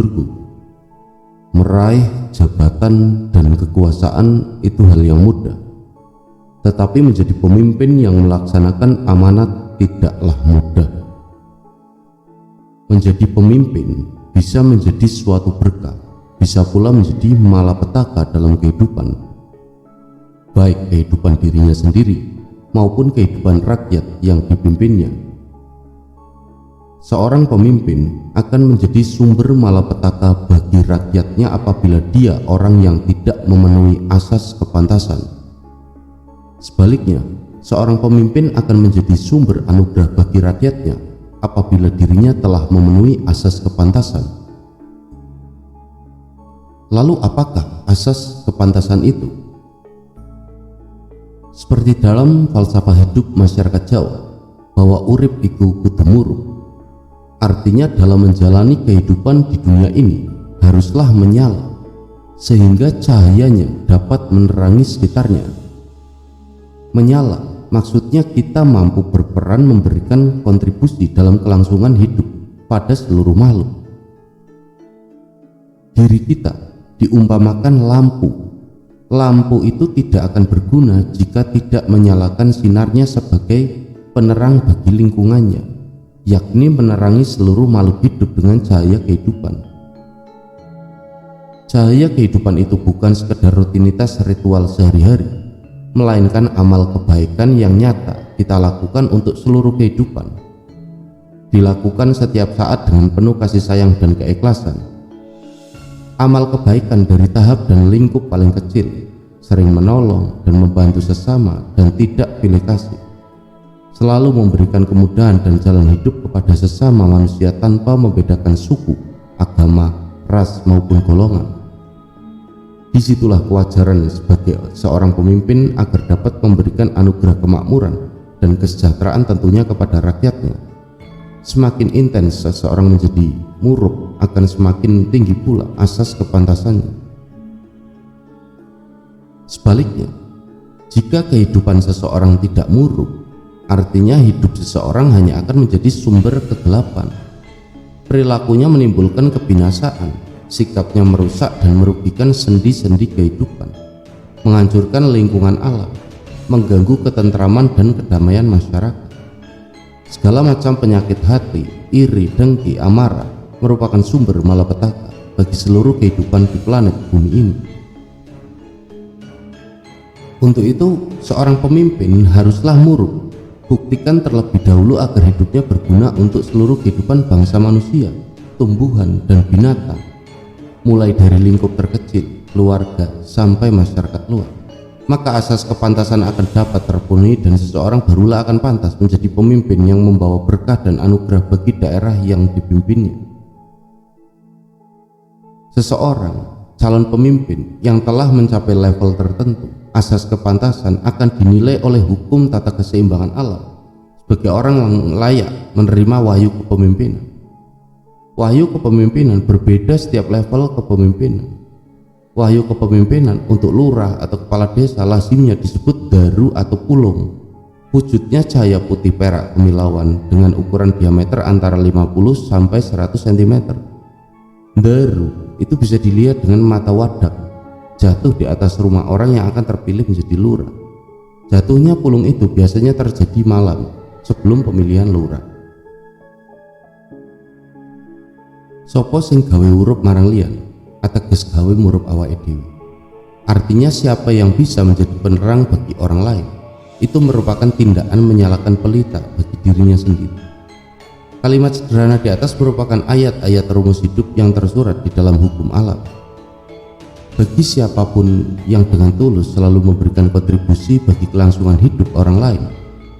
sedulurku, meraih jabatan dan kekuasaan itu hal yang mudah, tetapi menjadi pemimpin yang melaksanakan amanat tidaklah mudah. Menjadi pemimpin bisa menjadi suatu berkah, bisa pula menjadi malapetaka dalam kehidupan, baik kehidupan dirinya sendiri maupun kehidupan rakyat yang dipimpinnya. Seorang pemimpin akan menjadi sumber malapetaka bagi rakyatnya apabila dia orang yang tidak memenuhi asas kepantasan. Sebaliknya, seorang pemimpin akan menjadi sumber anugerah bagi rakyatnya apabila dirinya telah memenuhi asas kepantasan. Lalu apakah asas kepantasan itu? Seperti dalam falsafah hidup masyarakat Jawa, bahwa urip iku kudu murup. Artinya dalam menjalani kehidupan di dunia ini haruslah menyala, sehingga cahayanya dapat menerangi sekitarnya. Menyala maksudnya kita mampu berperan memberikan kontribusi dalam kelangsungan hidup pada seluruh makhluk. Diri kita diumpamakan lampu. Lampu itu tidak akan berguna jika tidak menyalakan sinarnya sebagai penerang bagi lingkungannya, yakni menerangi seluruh makhluk hidup dengan cahaya kehidupan. Cahaya kehidupan itu bukan sekedar rutinitas ritual sehari-hari, melainkan amal kebaikan yang nyata kita lakukan untuk seluruh kehidupan. Dilakukan setiap saat dengan penuh kasih sayang dan keikhlasan. Amal kebaikan dari tahap dan lingkup paling kecil, sering menolong dan membantu sesama dan tidak pilih kasih. Selalu memberikan kemudahan dan jalan hidup kepada sesama manusia tanpa membedakan suku, agama, ras maupun golongan. Disitulah kewajaran sebagai seorang pemimpin agar dapat memberikan anugerah kemakmuran dan kesejahteraan tentunya kepada rakyatnya. Semakin intens seseorang menjadi murub, akan semakin tinggi pula asas kepantasannya. Sebaliknya, jika kehidupan seseorang tidak murub, artinya hidup seseorang hanya akan menjadi sumber kegelapan. Perilakunya menimbulkan kebinasaan, sikapnya merusak dan merugikan sendi-sendi kehidupan, menghancurkan lingkungan alam, mengganggu ketentraman dan kedamaian masyarakat. Segala macam penyakit hati, iri, dengki, amarah merupakan sumber malapetaka bagi seluruh kehidupan di planet bumi ini. Untuk itu, seorang pemimpin haruslah murub. Buktikan terlebih dahulu agar hidupnya berguna untuk seluruh kehidupan bangsa manusia, tumbuhan, dan binatang, mulai dari lingkup terkecil, keluarga, sampai masyarakat luas. Maka asas kepantasan akan dapat terpenuhi dan seseorang barulah akan pantas menjadi pemimpin yang membawa berkah dan anugerah bagi daerah yang dipimpinnya. Seseorang calon pemimpin yang telah mencapai level tertentu, asas kepantasan akan dinilai oleh hukum tata keseimbangan alam sebagai orang yang layak menerima wahyu kepemimpinan. Wahyu kepemimpinan berbeda setiap level kepemimpinan. Wahyu kepemimpinan untuk lurah atau kepala desa lazimnya disebut daru atau pulung. Wujudnya cahaya putih perak kemilauan dengan ukuran diameter antara 50 sampai 100 cm. Daru itu bisa dilihat dengan mata wadak, jatuh di atas rumah orang yang akan terpilih menjadi lurah. Jatuhnya pulung itu biasanya terjadi malam sebelum pemilihan lurah. Sopo sing gawe urup marang liyan, ateges gawe murup awake dhewe. Artinya siapa yang bisa menjadi penerang bagi orang lain, itu merupakan tindakan menyalakan pelita bagi dirinya sendiri. Kalimat sederhana di atas merupakan ayat-ayat rumus hidup yang tersurat di dalam hukum alam. Bagi siapapun yang dengan tulus selalu memberikan kontribusi bagi kelangsungan hidup orang lain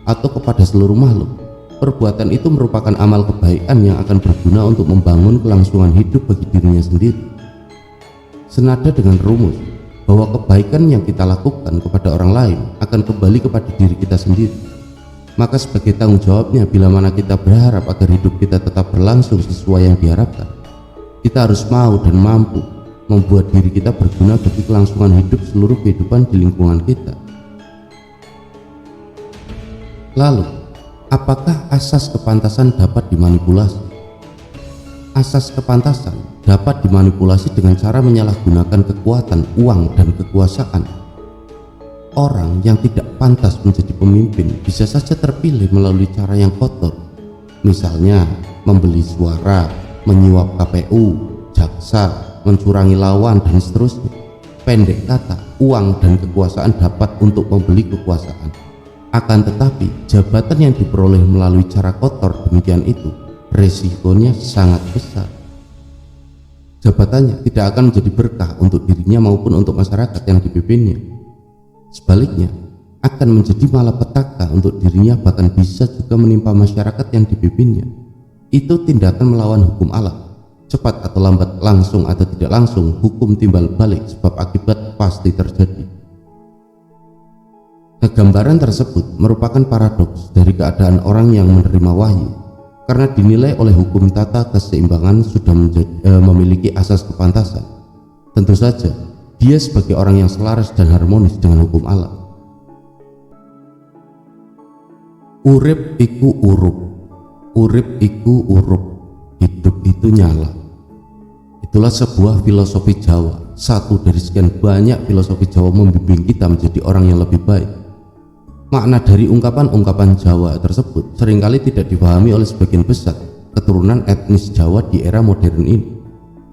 atau kepada seluruh makhluk, perbuatan itu merupakan amal kebaikan yang akan berguna untuk membangun kelangsungan hidup bagi dirinya sendiri. Senada dengan rumus bahwa kebaikan yang kita lakukan kepada orang lain akan kembali kepada diri kita sendiri, maka sebagai tanggung jawabnya bila mana kita berharap agar hidup kita tetap berlangsung sesuai yang diharapkan, kita harus mau dan mampu membuat diri kita berguna bagi kelangsungan hidup seluruh kehidupan di lingkungan kita. Lalu, apakah asas kepantasan dapat dimanipulasi? Asas kepantasan dapat dimanipulasi dengan cara menyalahgunakan kekuatan, uang, dan kekuasaan. Orang yang tidak pantas menjadi pemimpin bisa saja terpilih melalui cara yang kotor, misalnya membeli suara, menyuap KPU, jaksa, mencurangi lawan, dan seterusnya. Pendek kata, uang dan kekuasaan dapat untuk membeli kekuasaan. Akan tetapi, jabatan yang diperoleh melalui cara kotor demikian itu, resikonya sangat besar. Jabatannya tidak akan menjadi berkah untuk dirinya maupun untuk masyarakat yang dipimpinnya. Sebaliknya, akan menjadi malapetaka untuk dirinya, bahkan bisa juga menimpa masyarakat yang dipimpinnya. Itu tindakan melawan hukum alam. Cepat atau lambat, langsung atau tidak langsung, hukum timbal balik, sebab akibat pasti terjadi. Gambaran tersebut merupakan paradoks dari keadaan orang yang menerima wahyu, karena dinilai oleh hukum tata keseimbangan sudah memiliki asas kepantasan. Tentu saja dia sebagai orang yang selaras dan harmonis dengan hukum alam. Urip iku urup, urip iku urup, hidup itu nyala. Itulah sebuah filosofi Jawa, satu dari sekian banyak filosofi Jawa membimbing kita menjadi orang yang lebih baik. Makna dari ungkapan-ungkapan Jawa tersebut seringkali tidak dipahami oleh sebagian besar keturunan etnis Jawa di era modern ini.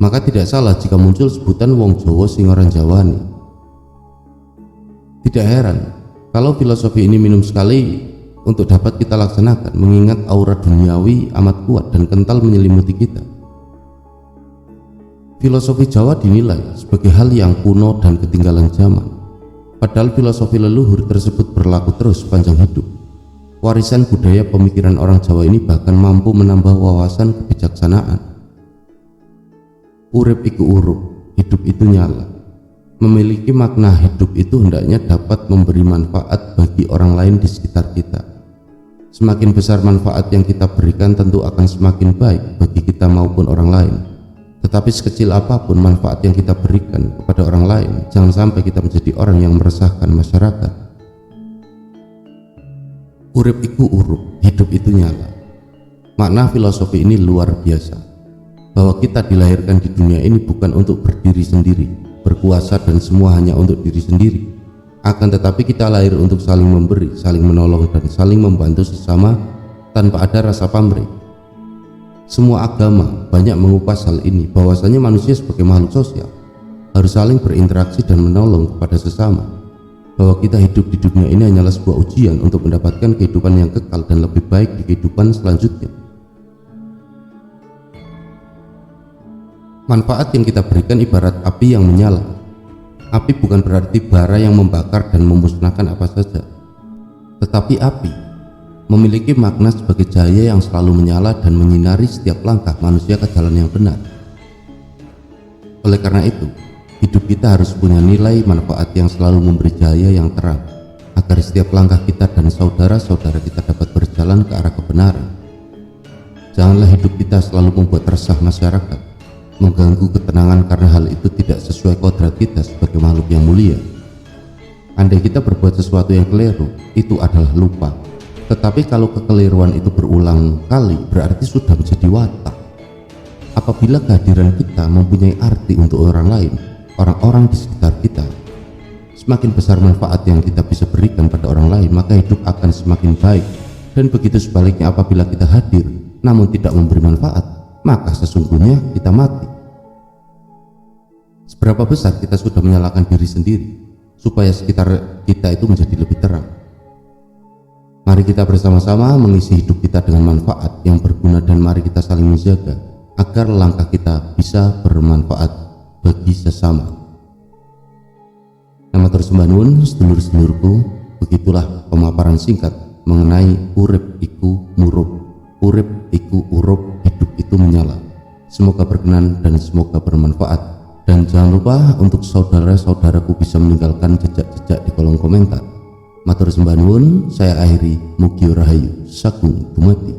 Maka tidak salah jika muncul sebutan wong Jawa sing ora Jawani. Tidak heran kalau filosofi ini minum sekali untuk dapat kita laksanakan, mengingat aura duniawi amat kuat dan kental menyelimuti kita. Filosofi Jawa dinilai sebagai hal yang kuno dan ketinggalan zaman, padahal filosofi leluhur tersebut berlaku terus sepanjang hidup. Warisan budaya pemikiran orang Jawa ini bahkan mampu menambah wawasan kebijaksanaan. Urip iku urup, hidup itu nyala. Memiliki makna hidup itu hendaknya dapat memberi manfaat bagi orang lain di sekitar kita. Semakin besar manfaat yang kita berikan, tentu akan semakin baik bagi kita maupun orang lain. Tetapi sekecil apapun manfaat yang kita berikan kepada orang lain, jangan sampai kita menjadi orang yang meresahkan masyarakat. Urip iku urup, hidup itu nyala. Makna filosofi ini luar biasa, bahwa kita dilahirkan di dunia ini bukan untuk berdiri sendiri, berkuasa dan semua hanya untuk diri sendiri. Akan tetapi kita lahir untuk saling memberi, saling menolong, dan saling membantu sesama tanpa ada rasa pamrih. Semua agama banyak mengupas hal ini, bahwasanya manusia sebagai makhluk sosial harus saling berinteraksi dan menolong kepada sesama. Bahwa kita hidup di dunia ini hanyalah sebuah ujian untuk mendapatkan kehidupan yang kekal dan lebih baik di kehidupan selanjutnya. Manfaat yang kita berikan ibarat api yang menyala. Api bukan berarti bara yang membakar dan memusnahkan apa saja, tetapi api memiliki makna sebagai cahaya yang selalu menyala dan menyinari setiap langkah manusia ke jalan yang benar. Oleh karena itu, hidup kita harus punya nilai manfaat yang selalu memberi cahaya yang terang, agar setiap langkah kita dan saudara-saudara kita dapat berjalan ke arah kebenaran. Janganlah hidup kita selalu membuat resah masyarakat, mengganggu ketenangan, karena hal itu tidak sesuai kodrat kita sebagai makhluk yang mulia. Andai kita berbuat sesuatu yang keliru, itu adalah lupa. Tetapi kalau kekeliruan itu berulang kali, berarti sudah menjadi watak. Apabila kehadiran kita mempunyai arti untuk orang lain, orang-orang di sekitar kita, semakin besar manfaat yang kita bisa berikan pada orang lain, maka hidup akan semakin baik. Dan begitu sebaliknya, apabila kita hadir namun tidak memberi manfaat, maka sesungguhnya kita mati. Seberapa besar kita sudah menyalakan diri sendiri supaya sekitar kita itu menjadi lebih terang. Mari kita bersama-sama mengisi hidup kita dengan manfaat yang berguna, dan mari kita saling menjaga agar langkah kita bisa bermanfaat bagi sesama. Nama terus Mbah sedulur-sedulurku, begitulah pemaparan singkat mengenai urip iku murup, urip iku urup, hidup itu menyala. Semoga berkenan dan semoga bermanfaat. Dan jangan lupa untuk saudara-saudaraku bisa meninggalkan jejak-jejak di kolom komentar. Matur sembah nuwun, saya akhiri. Mugi rahayu, sagung dumadi.